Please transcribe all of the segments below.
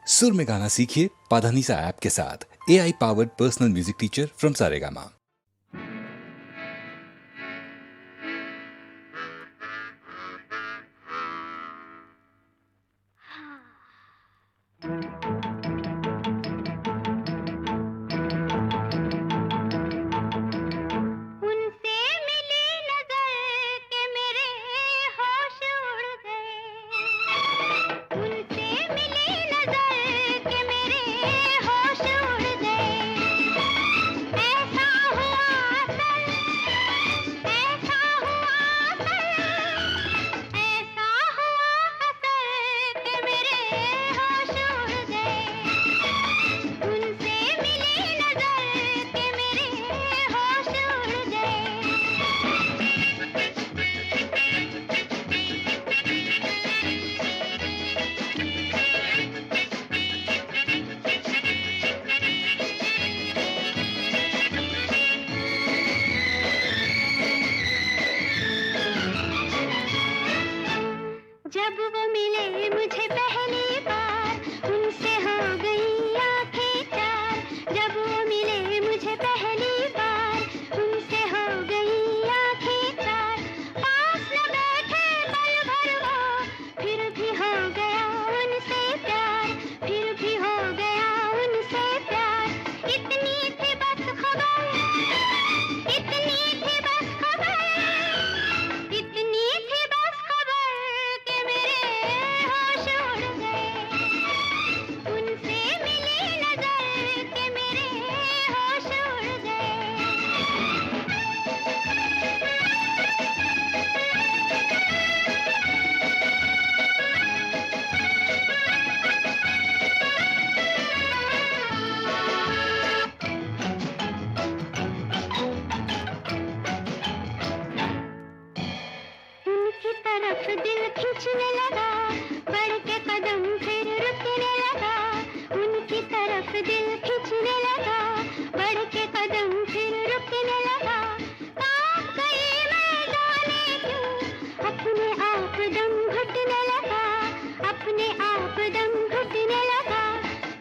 सुर में गाना सीखिए पाधानीसा ऐप के साथ। AI powered personal music teacher from Saregama. जब वो मिले मुझे पहली बार उनसे हो गई आंखें चार। जब वो मिले मुझे पहली बार उनसे हो गई आंखें चार। पास न बैठे पल भर वो फिर भी हो गया उनसे प्यार, फिर भी हो गया उनसे प्यार। इतनी थी बस खबर, इतनी थी बस खबर, इतनी थी बस खबर के मेरे होश उड़ गए। उनसे मिली नजर के मेरे होश उड़ गए। उनकी तरफ दिल खींचने लगा, बढ़ के कदम फिर रुकने लगा। उनकी तरफ दिल खींचने लगा, बढ़ के कदम फिर रुकने लगा। कांप गई मैं जाने क्यों, अपने आप दम घुटने लगा, अपने आप दम घुटने लगा।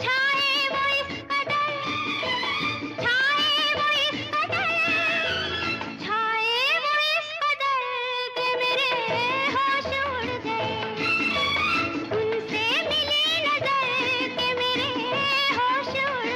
छाए वो इस कदर, छाए वो इस कदर, छाए वो इस कदर के मेरे होश उड़ गए। उनसे मिली नजर के मेरे होश उड़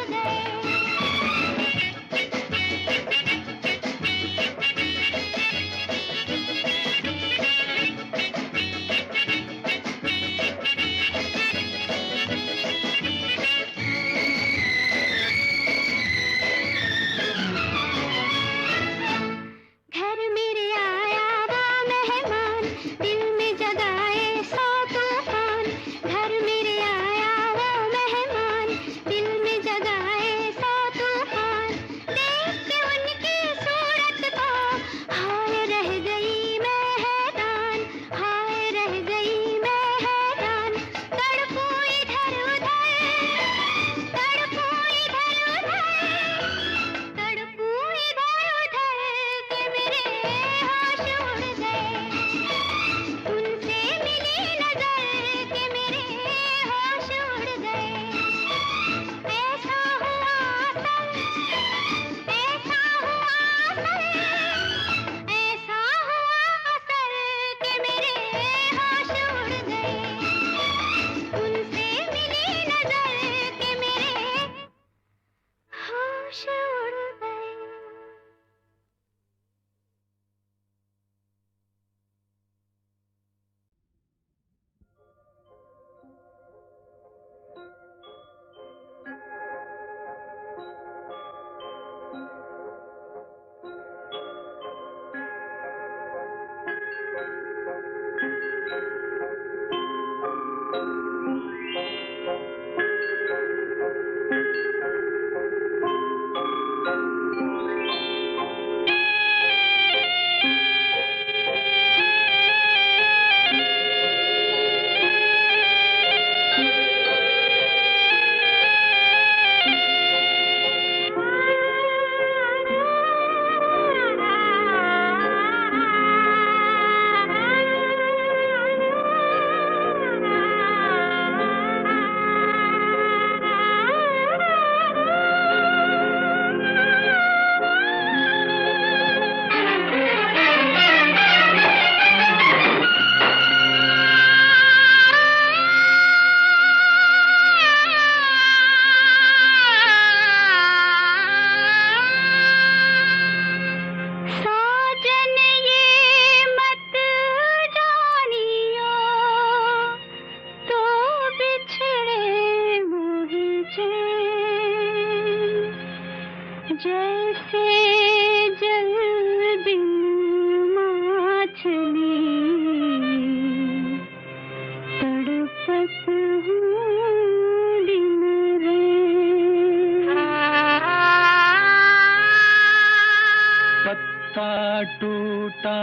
जैसे जल बिन माछली तड़पत हूँ दिन पत्ता टूटा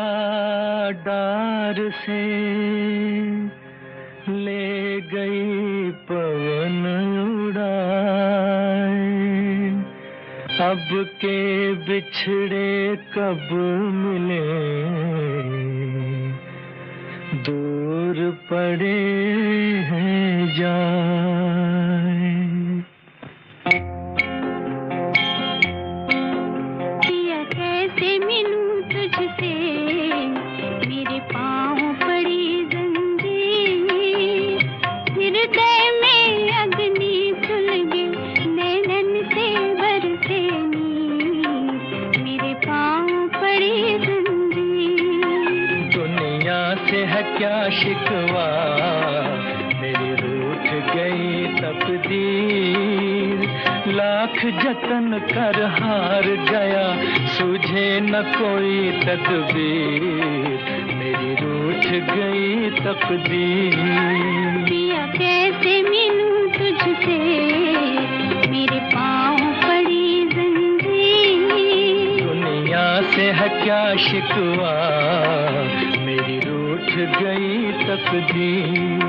डार से ले गई पवन उड़ाए, अब के बिछड़े कब मिले दूर पड़े हैं जाए। पिया कैसे मिलूं तुझसे मेरे पाँव पड़ी जंजीर, हृदय में अग्नि सुलगे नैनन से बरसे नीर, मेरे पाँव पड़ी जंजीर। दुनिया से है क्या शिकवा, मेरी रूठ गई तकदीर, लाख जतन कर हार गया सूझे न कोई तदबीर, मेरी रूठ गई तकदीर। पिया कैसे मिलूं तुझसे मेरे पाँव पड़ी जंजीर, दुनिया से है क्या शिकवा, मेरी रूठ गई तकदीर।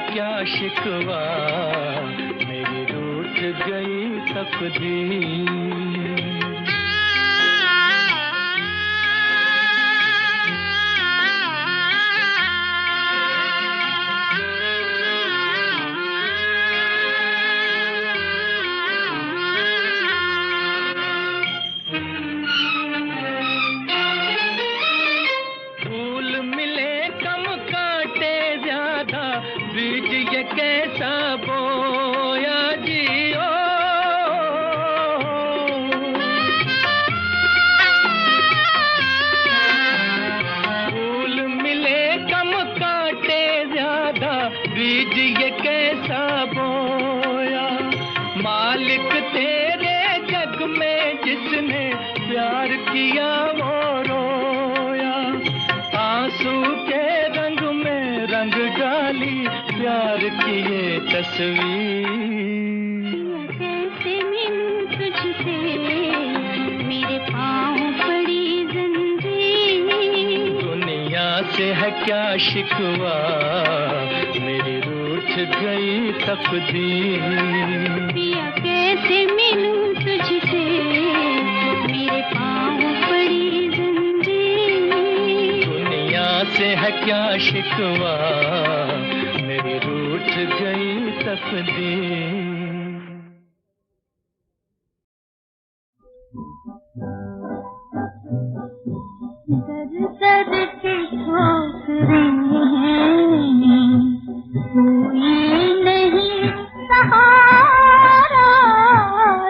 क्या शिकवा, मेरी रूठ गई तकदीर। फूल मिले कम काटे ज्यादा, बीज ये कैसा बोया जियो। फूल मिले कम काटे ज्यादा, बीज ये कैसा बोया। मालिक तेरे जग में जिसने प्यार किया वो रोया, आंसू के रंग में रंग डाली प्यार की ये तस्वीर। कैसे मिलूं तुझसे मेरे पाँव पड़ी जंजीर, दुनिया से है क्या शिकवा, मेरी रूठ गई तकदीर। पिया कैसे मिलूं तुझसे मेरे पाँव पड़ी जंजीर, दुनिया से है क्या शिकवा, मेरी रूठ गई तकदीर। दर दर के ठोकरें हैं, कोई नहीं सहारा।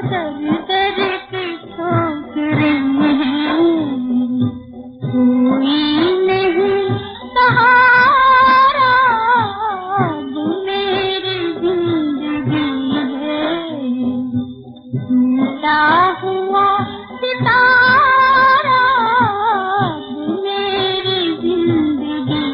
दर दर के ठोकरें हैं, कोई नहीं सहारा। वो मेरी जिंदगी है, टूटा हुआ सितारा। वो मेरी जिंदगी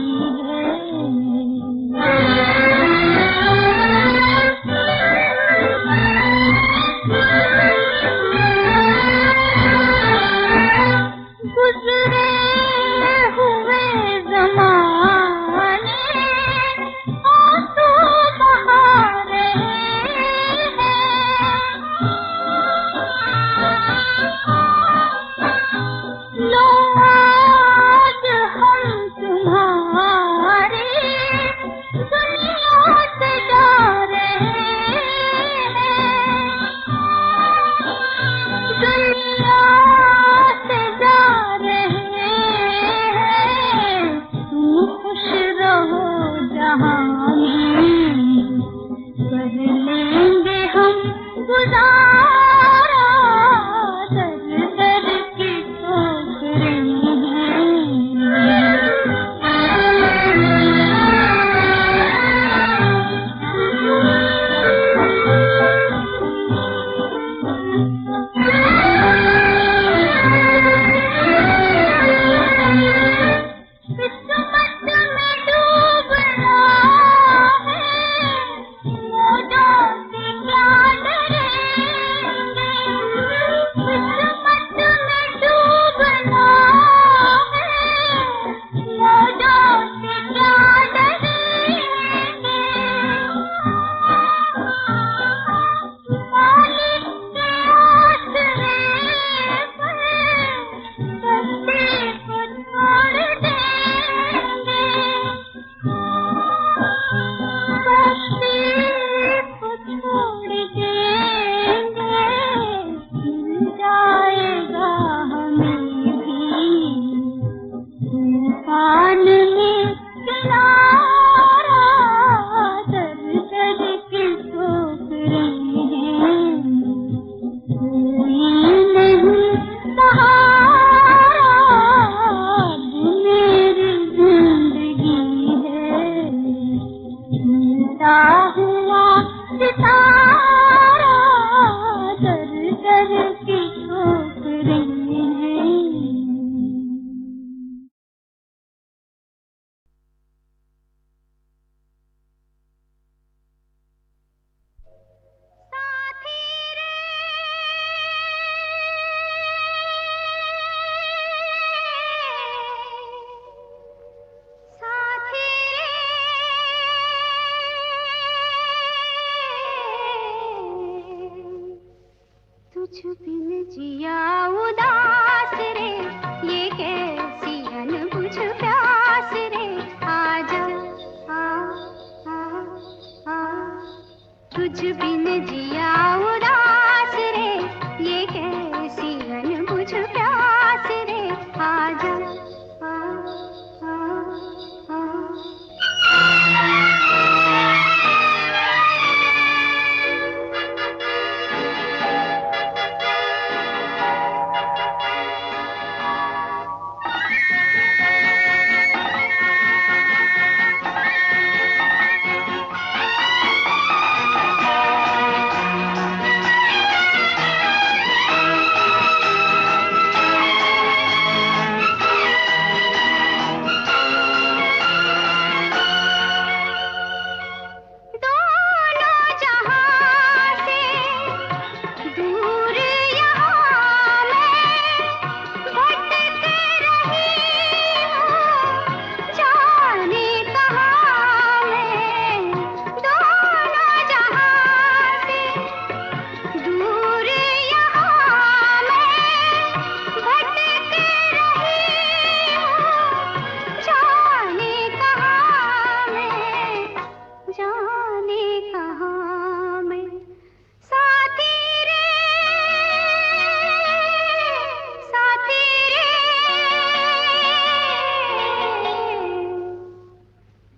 जान में किनारा दर दर के ठोकरें हैं, कोई नहीं सहारा मेरी जिंदगी है, टूटा हुआ सितारा दर दर की ठोकरें हैं। तुझ बिन जिया उदास रे, ये कैसी अनबुझ प्यास रे, आजा आ आ आ। तुझ बिन जिया उदास रे, ये कैसी अनबुझ प्यास रे, आजा आ आ आ।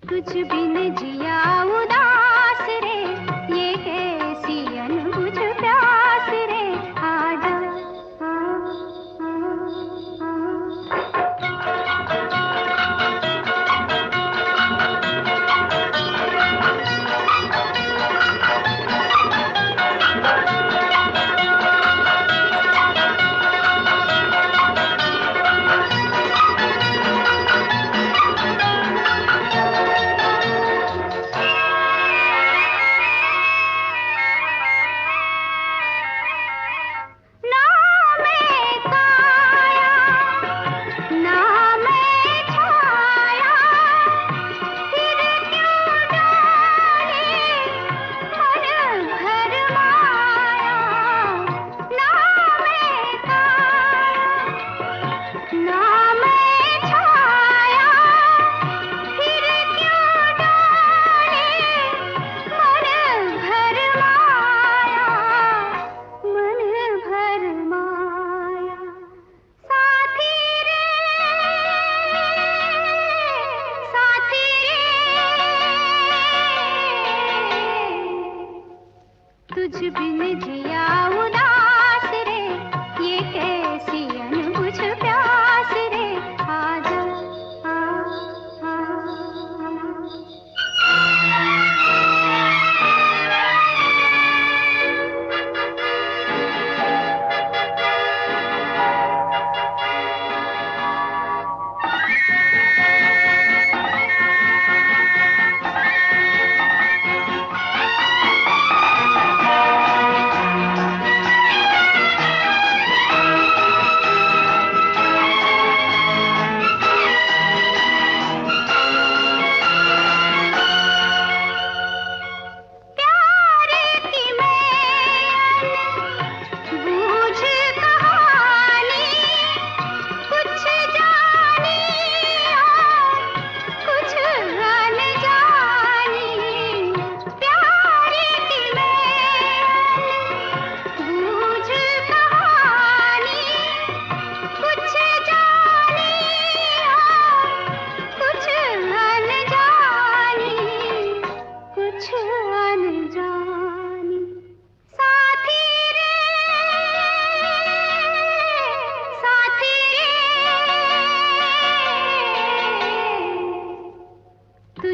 तुझ बिन जिया उदास रे, ये कैसी अनबुझ प्यास रे, आजा आ आ आ।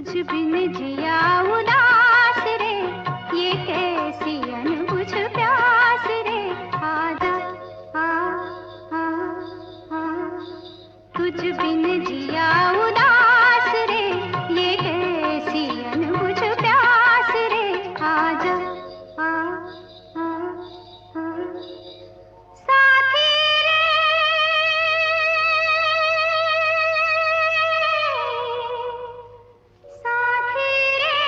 तुझ बिन जिया उदास रे, ये कैसी अनबुझ प्यास रे, आजा आ आ आ, तुझ बिन जिया उदास रे, ये कैसी अनबुझ प्यास रे, आजा आ आ आ, साथी रे साथी रे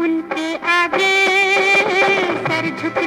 उनके आगे सर झुक